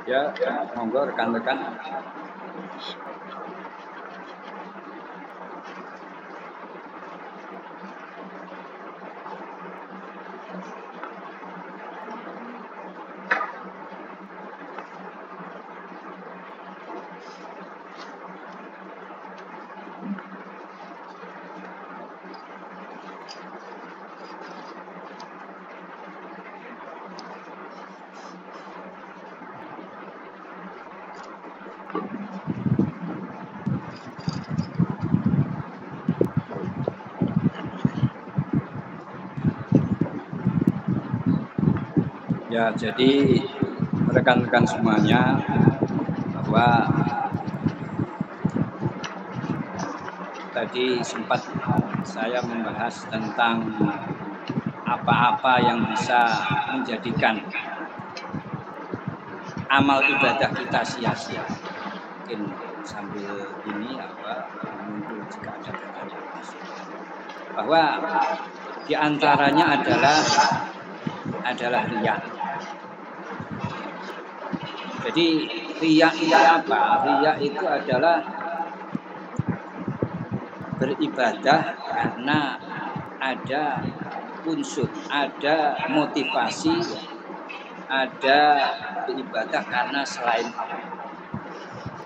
Ya, monggo rekan-rekan. Ya, jadi rekan-rekan semuanya, bahwa tadi sempat saya membahas tentang apa-apa yang bisa menjadikan amal ibadah kita sia-sia. Mungkin sambil ini menunggu jika ada pertanyaan. Bahwa di antaranya adalah riya. Jadi riya itu apa? Riya itu adalah beribadah karena ada unsur, ada motivasi, ada beribadah karena selain Allah.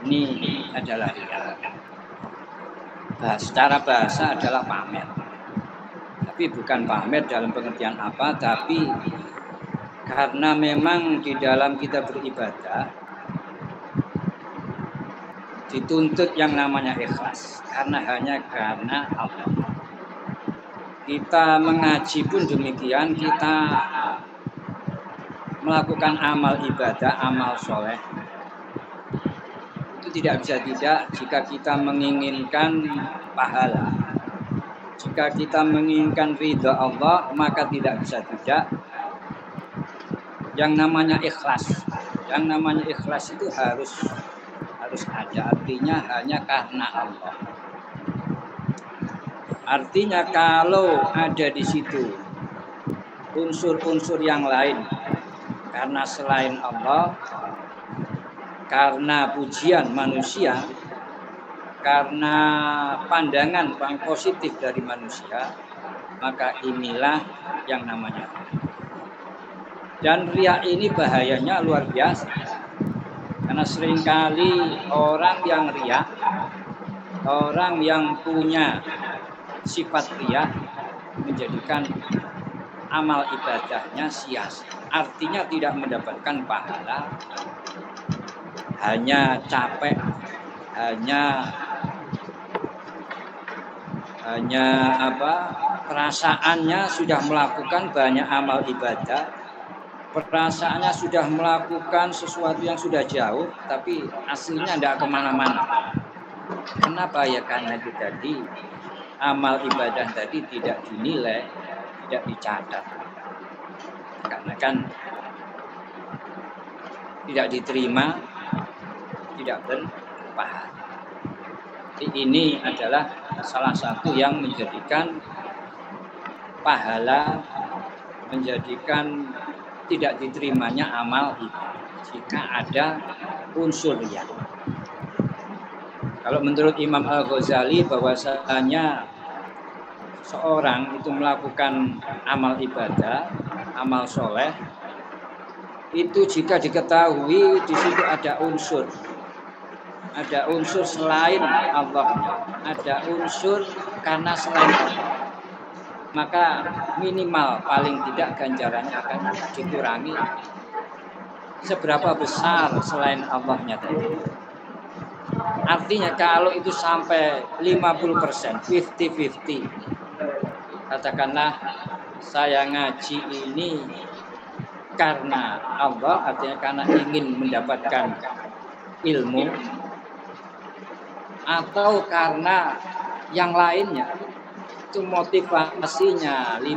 Ini adalah riya. Secara bahasa adalah pamer. Tapi bukan pamer dalam pengertian apa, tapi karena memang di dalam kita beribadah dituntut yang namanya ikhlas, hanya karena Allah. Kita mengaji pun demikian, kita melakukan amal ibadah, amal soleh, itu tidak bisa tidak jika kita menginginkan pahala. Jika kita menginginkan ridha Allah, maka tidak bisa tidak yang namanya ikhlas. Yang namanya ikhlas itu harus ada, artinya hanya karena Allah. Artinya kalau ada di situ unsur-unsur yang lain karena selain Allah, karena pujian manusia, karena pandangan yang positif dari manusia, maka inilah yang namanya. Dan riya ini bahayanya luar biasa. Karena seringkali orang yang riya, orang yang punya sifat riya, menjadikan amal ibadahnya sia-sia. Artinya tidak mendapatkan pahala, hanya capek, hanya perasaannya sudah melakukan banyak amal ibadah, perasaannya sudah melakukan sesuatu yang sudah jauh, tapi aslinya tidak kemana-mana. Kenapa ya? Karena itu tadi amal ibadah tadi tidak dinilai, tidak dicatat, karena kan tidak diterima, tidak berpahala. Ini adalah salah satu yang menjadikan pahala, menjadikan tidak diterimanya amal ibadah jika ada unsur riya. Kalau menurut Imam Al-Ghazali bahwasanya seorang itu melakukan amal ibadah, amal soleh, itu jika diketahui di situ ada unsur selain Allah, ada unsur karena selain Allah, maka minimal paling tidak ganjarannya akan dikurangi. Seberapa besar selain Allahnya tadi? Artinya kalau itu sampai 50%, 50-50, katakanlah saya ngaji ini karena Allah, artinya karena ingin mendapatkan ilmu, atau karena yang lainnya, itu motivasinya 50%,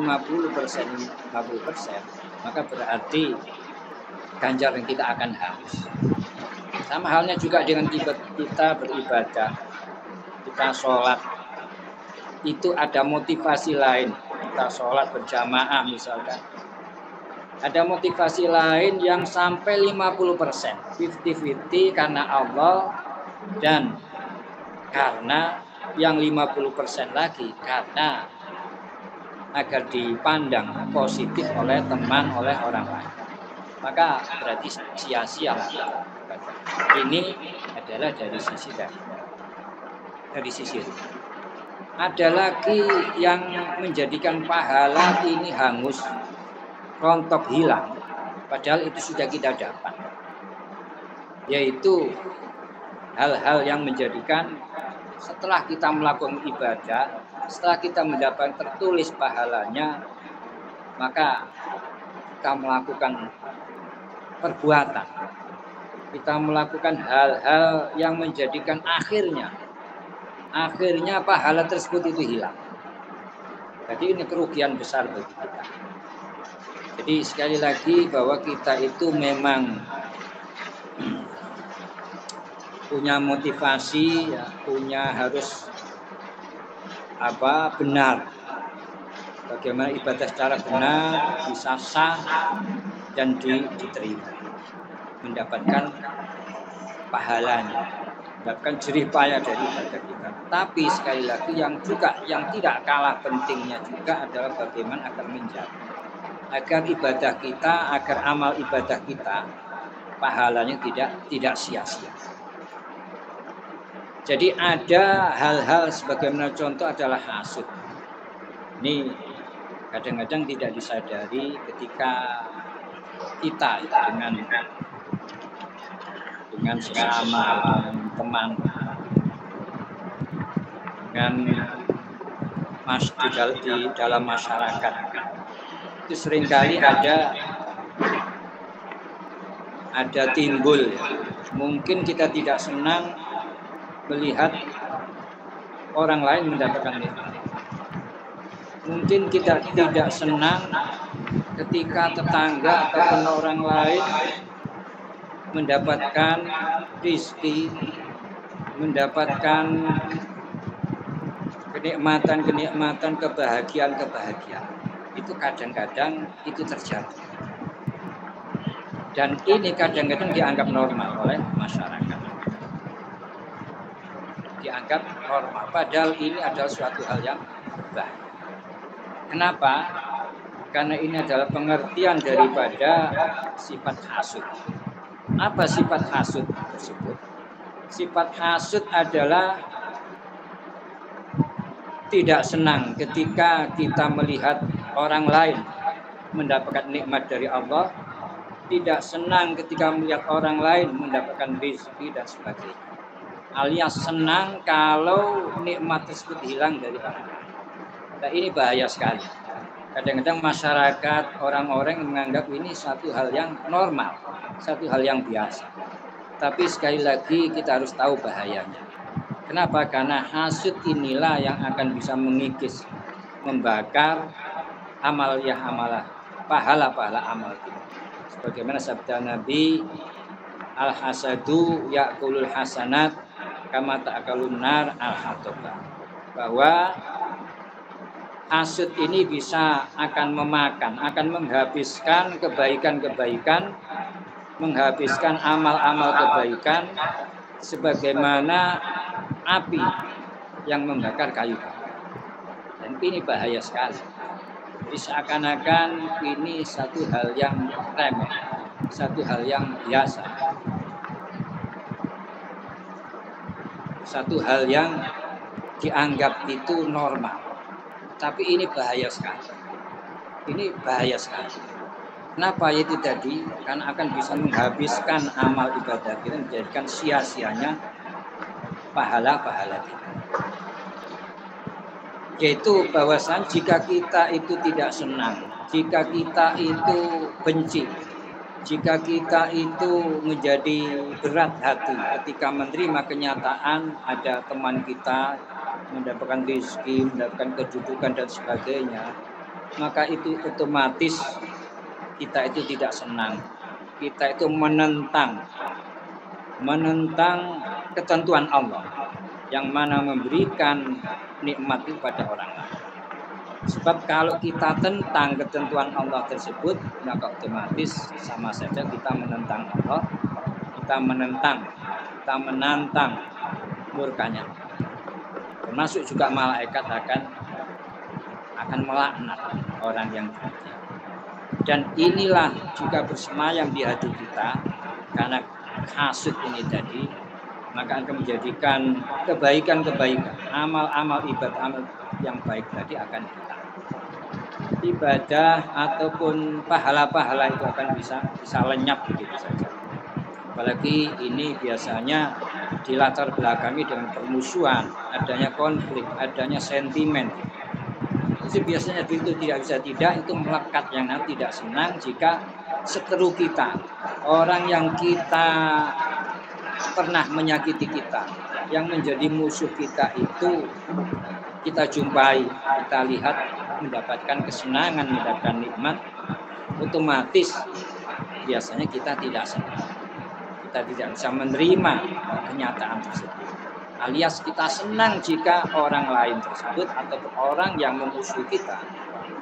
maka berarti ganjaran kita akan habis. Sama halnya juga dengan kita beribadah, kita sholat, itu ada motivasi lain. kita sholat berjamaah misalkan. Ada motivasi lain yang sampai 50%, 50-50 karena Allah, dan karena yang 50% lagi karena agar dipandang positif oleh teman, oleh orang lain. Maka berarti sia-sia. Ini adalah dari sisi Ada lagi yang menjadikan pahala ini hangus, rontok, hilang, padahal itu sudah kita dapat, yaitu hal-hal yang menjadikan setelah kita melakukan ibadah, setelah kita mendapat tertulis pahalanya, maka kita melakukan perbuatan, kita melakukan hal-hal yang menjadikan akhirnya pahala tersebut itu hilang. Jadi ini kerugian besar bagi kita. Jadi sekali lagi bahwa kita itu memang punya motivasi, ya, punya harus benar. Bagaimana ibadah secara benar bisa sah dan diterima, mendapatkan pahalanya, mendapatkan jerih payah dari ibadah kita. Tapi sekali lagi yang tidak kalah pentingnya juga adalah bagaimana agar ibadah kita, agar amal ibadah kita pahalanya tidak sia-sia. Jadi ada hal-hal sebagaimana contoh adalah hasud. Ini kadang-kadang tidak disadari ketika kita dengan sesama, dengan teman, dengan di dalam masyarakat, itu seringkali ada timbul. Mungkin kita tidak senang melihat orang lain mendapatkan nikmat. Mungkin kita tidak senang ketika tetangga ataupun orang lain mendapatkan rezeki, mendapatkan kenikmatan, kebahagiaan. Itu kadang-kadang itu terjadi. Dan ini kadang-kadang dianggap normal oleh masyarakat. Dianggap normal, padahal ini adalah suatu hal yang baik. Kenapa? Karena ini adalah pengertian daripada sifat hasud. Apa sifat hasud tersebut? Sifat hasud adalah tidak senang ketika kita melihat orang lain mendapatkan nikmat dari Allah, tidak senang ketika melihat orang lain mendapatkan rezeki dan sebagainya. Alias senang kalau nikmat tersebut hilang dari orang lain. Nah, ini bahaya sekali. Kadang-kadang masyarakat, orang-orang menganggap ini satu hal yang normal, satu hal yang biasa. Tapi sekali lagi kita harus tahu bahayanya. Kenapa? Karena hasud inilah yang akan bisa mengikis, membakar pahala-pahala amal kita. Sebagaimana sabda Nabi, al-hasadu ya'kulul hasanat kama ta'kulun nar al-hataba, bahwa hasud ini akan menghabiskan kebaikan, menghabiskan amal-amal kebaikan sebagaimana api yang membakar kayu bakar. Dan ini bahaya sekali. Jadi seakan-akan ini satu hal yang remeh, satu hal yang biasa, satu hal yang dianggap itu normal. Tapi ini bahaya sekali. Ini bahaya sekali. Kenapa? Itu tadi, karena akan bisa menghabiskan amal ibadah kita, menjadikan sia-sianya pahala-pahala kita. Yaitu bahwasan jika kita itu tidak senang, jika kita itu benci, jika kita itu menjadi berat hati ketika menerima kenyataan ada teman kita mendapatkan rezeki, mendapatkan kedudukan dan sebagainya, maka itu otomatis kita itu tidak senang. Kita itu menentang ketentuan Allah yang mana memberikan nikmat itu pada orang lain. Sebab kalau kita tentang ketentuan Allah tersebut, maka otomatis sama saja kita menentang Allah, kita menantang murkanya. Termasuk juga malaikat akan melaknat orang yang demikian. Dan inilah juga bersemayam di hati kita, karena hasud ini tadi, maka akan menjadikan kebaikan-kebaikan, amal-amal ibadah yang baik tadi akan hilang. Ibadah ataupun pahala-pahala itu akan bisa lenyap begitu saja. Apalagi ini biasanya dilatar belakangi dengan permusuhan, adanya konflik, adanya sentimen. Itu biasanya itu tidak bisa tidak, itu melekat yang nanti tidak senang jika seteru kita, orang yang kita pernah menyakiti kita, yang menjadi musuh kita itu kita jumpai, kita lihat mendapatkan kesenangan, mendapatkan nikmat, otomatis biasanya kita tidak senang. Kita tidak bisa menerima kenyataan tersebut. Alias kita senang jika orang lain tersebut atau orang yang memusuhi kita,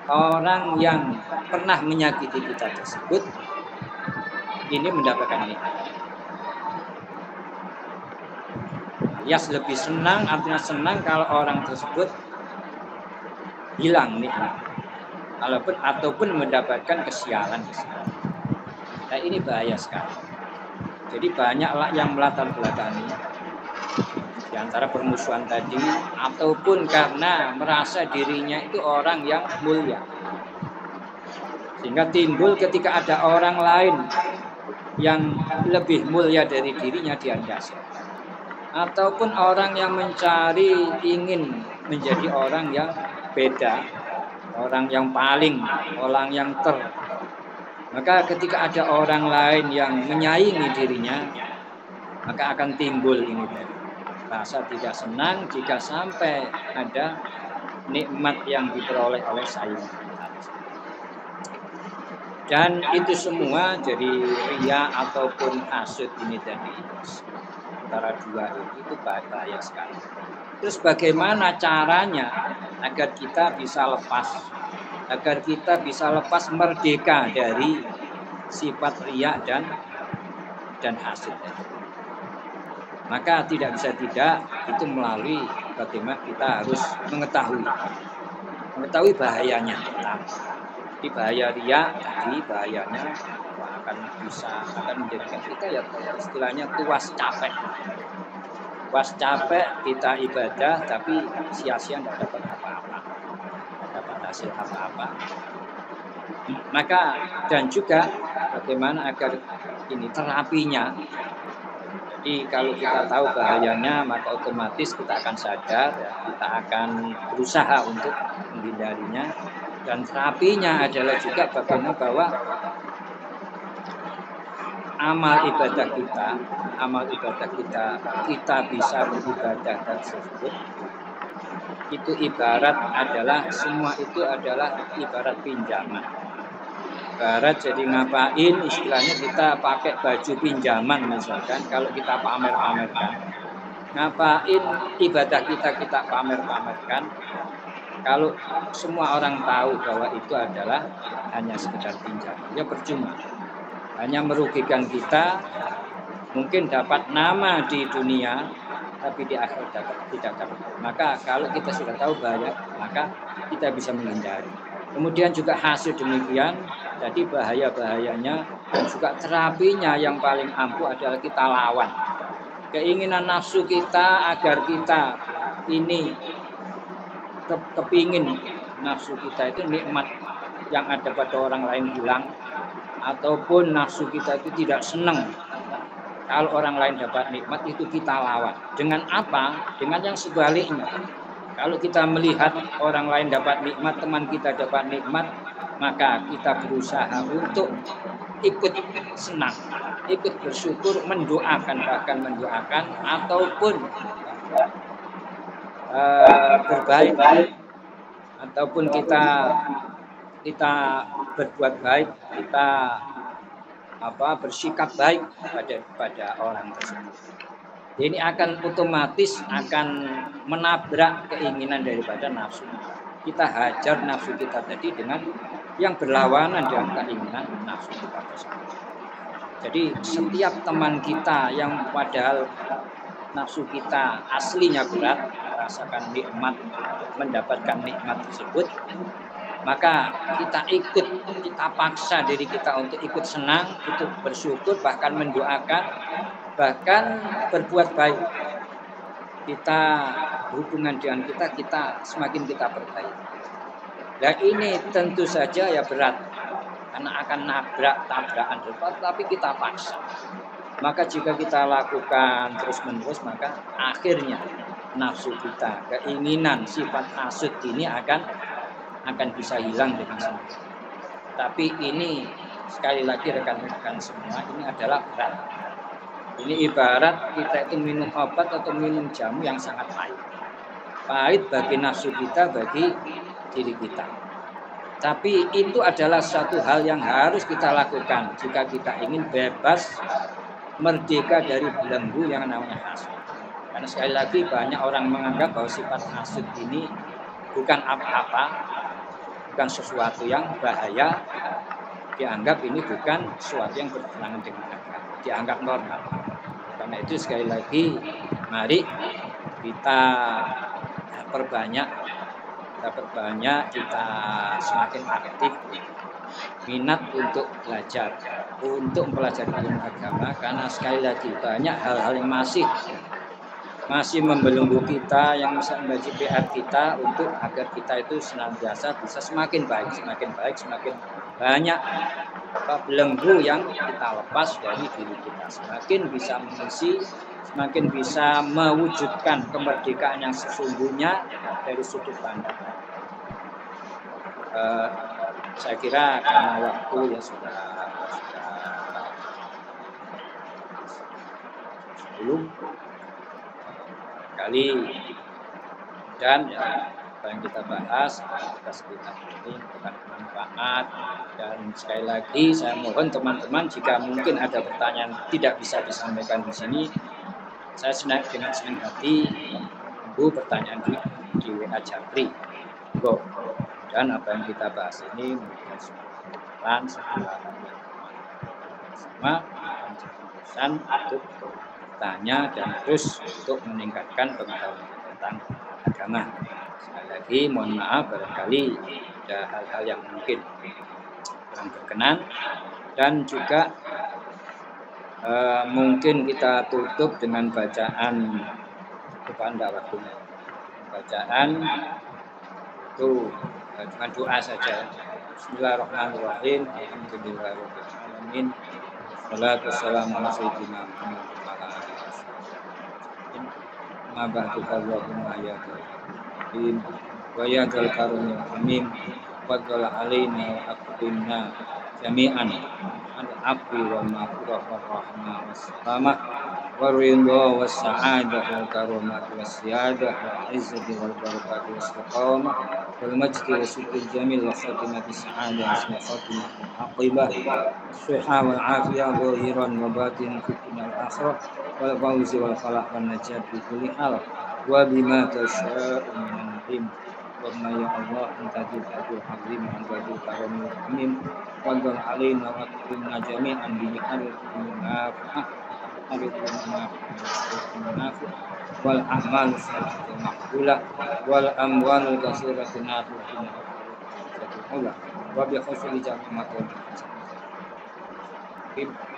orang yang pernah menyakiti kita tersebut, ini mendapatkan nikmat. Alias lebih senang, artinya senang kalau orang tersebut hilang nikmat, ataupun mendapatkan kesialan. Nah, ini bahaya sekali. Jadi banyaklah yang melatar belakangi di antara permusuhan tadi, ataupun karena merasa dirinya itu orang yang mulia, sehingga timbul ketika ada orang lain yang lebih mulia dari dirinya dianiaya, ataupun orang yang mencari ingin menjadi orang yang beda, orang yang paling, orang yang maka ketika ada orang lain yang menyaingi dirinya, maka akan timbul ini tadi, rasa tidak senang jika sampai ada nikmat yang diperoleh oleh saingan. Dan itu semua jadi riya ataupun hasud ini tadi, antara dua itu bahaya sekali. Terus bagaimana caranya agar kita bisa lepas, agar kita bisa lepas merdeka dari sifat riya dan hasud. Maka tidak bisa tidak, itu melalui bagaimana kita harus mengetahui bahayanya. Di bahaya riya tadi, bahayanya akan menjadikan kita ya istilahnya puas capek. Puas capek kita ibadah tapi sia-sia tidak dapat apa-apa, tidak dapat hasil apa-apa. Maka dan juga bagaimana agar ini terapinya. Jadi kalau kita tahu bahayanya, maka otomatis kita akan sadar, kita akan berusaha untuk menghindarinya. Dan terapinya adalah juga bagaimana bahwa amal ibadah kita bisa beribadah tersebut itu semua itu adalah ibarat pinjaman. Ibarat jadi ngapain, istilahnya kita pakai baju pinjaman misalkan, kalau kita pamer-pamerkan. Ngapain ibadah kita pamer-pamerkan kalau semua orang tahu bahwa itu adalah hanya sekedar pinjaman, ya percuma. Hanya merugikan kita, mungkin dapat nama di dunia, tapi di akhirat tidak dapat. Maka kalau kita sudah tahu bahaya, maka kita bisa menghindari. Kemudian juga hasud demikian, jadi bahaya-bahayanya dan juga terapinya yang paling ampuh adalah kita lawan. Keinginan nafsu kita agar kita ini kepingin nafsu kita itu nikmat yang ada pada orang lain hilang, ataupun nafsu kita itu tidak senang kalau orang lain dapat nikmat, itu kita lawan. Dengan apa? Dengan yang sebaliknya. Kalau kita melihat orang lain dapat nikmat, teman kita dapat nikmat, maka kita berusaha untuk ikut senang, ikut bersyukur, bahkan mendoakan, ataupun berbaik, ataupun kita berbuat baik, kita bersikap baik pada orang tersebut. Ini akan otomatis akan menabrak keinginan daripada nafsu. kita hajar nafsu kita tadi dengan yang berlawanan dengan keinginan nafsu kita tersebut. Jadi setiap teman kita yang padahal nafsu kita aslinya berat, merasakan nikmat, mendapatkan nikmat tersebut, maka kita paksa diri kita untuk ikut senang, untuk bersyukur, bahkan mendoakan, bahkan berbuat baik. Kita hubungan dengan kita semakin kita perbaiki. Nah ini tentu saja ya berat, karena akan tabrakan depan, tapi kita paksa. Maka jika kita lakukan terus-menerus, maka akhirnya nafsu kita, keinginan, sifat hasud ini akan bisa hilang dengan sendiri. Tapi ini sekali lagi rekan-rekan semua, ini adalah berat. Ini ibarat kita itu minum obat atau minum jamu yang sangat pahit. Pahit bagi nafsu kita, bagi diri kita. Tapi itu adalah satu hal yang harus kita lakukan jika kita ingin bebas, merdeka dari belenggu yang namanya hasud. Karena sekali lagi banyak orang menganggap bahwa sifat hasud ini bukan apa-apa, bukan sesuatu yang bahaya, dianggap ini bukan sesuatu yang bertentangan dengan agama, dianggap normal. Karena itu sekali lagi mari kita perbanyak, kita semakin aktif minat untuk belajar, untuk mempelajari ilmu agama, karena sekali lagi banyak hal-hal yang masih membelenggu kita, yang bisa menjadi PR kita untuk agar kita itu senantiasa bisa semakin baik, semakin banyak belenggu yang kita lepas dari diri kita, semakin bisa mengisi, semakin bisa mewujudkan kemerdekaan yang sesungguhnya dari sudut pandang. Saya kira karena waktu yang sudah 10 kali, dan apa yang kita bahas kita sebutkan ini bukan bermanfaat. Dan sekali lagi saya mohon teman-teman, jika mungkin ada pertanyaan tidak bisa disampaikan di sini, saya dengan senang hati menunggu pertanyaan di WA Japri. Dan apa yang kita bahas ini mungkin setelah sama pesan untuk bertanya dan terus untuk meningkatkan pengetahuan tentang agama. Sekali lagi mohon maaf barangkali ada hal-hal yang mungkin kurang berkenan, dan juga mungkin kita tutup dengan bacaan waktunya. Bacaan itu dengan doa saja. Bismillahirrahmanirrahim. Alhamdulillahirabbil alamin. Wassalatu wassalamu ala sayyidina Muhammad wa ala alihi wasallam. Ma ba'du Allahumma ya karim wa ya dzal karim amin. Fadl alaina wa aqimna jami'an al-afwi wal maghfirah war rahmah was salamah war ridha was sa'adah wal karamah was siyadah wal izzati wal barakah was istiqamah wal majdi was sukul jamil wa khatimati sa'adah wa khatimah aqibah as-sihah wal afiyah zahiran wa batin fi dunya wal akhirah wal fawzi wal falah wan najat fi kulli hal wa bima tasya'u min na'im. Allahumma ya Allah anta dzul azim wa dzul karamil amin wa dzul alaina wa qina jami'an bi hadil nafi'ah wal a'mal salihah maqbulah wal amwal katsiratu nafi'ah wa bi khusuli jami'atul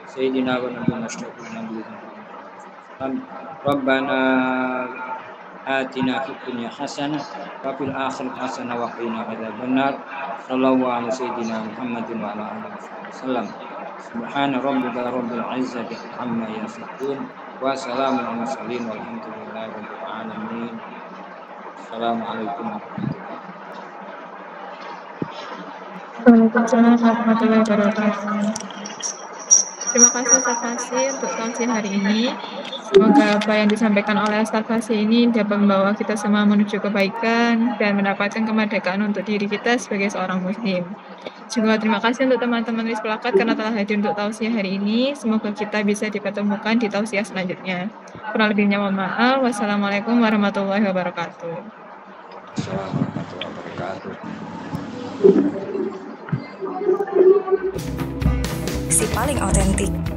sayyidina wa nabiyina Rabbana atina fid dunya hasanah wa fil akhirati hasanah wa qina adzabannar. Sallallahu alaihi sayyidina Muhammadin wa ala alihi wasallam. Subhana rabbika rabbil izzati amma yasifun wa salamun alal mursalin walhamdulillahi rabbil alamin. Assalamualaikum warahmatullahi wabarakatuh. Waalaikumsalam warahmatullahi wabarakatuh. Terima kasih Ustaz Fasih untuk tausiah hari ini. Semoga apa yang disampaikan oleh Ustaz Fasih ini dapat membawa kita semua menuju kebaikan dan mendapatkan kemerdekaan untuk diri kita sebagai seorang muslim. Juga terima kasih untuk teman-teman Wisplakat karena telah hadir untuk tausiah hari ini. Semoga kita bisa dipertemukan di tausiah selanjutnya. Kurang lebihnya mohon maaf. Wassalamualaikum warahmatullahi wabarakatuh. Assalamualaikum warahmatullahi wabarakatuh. seharusnya. Si paling otentik.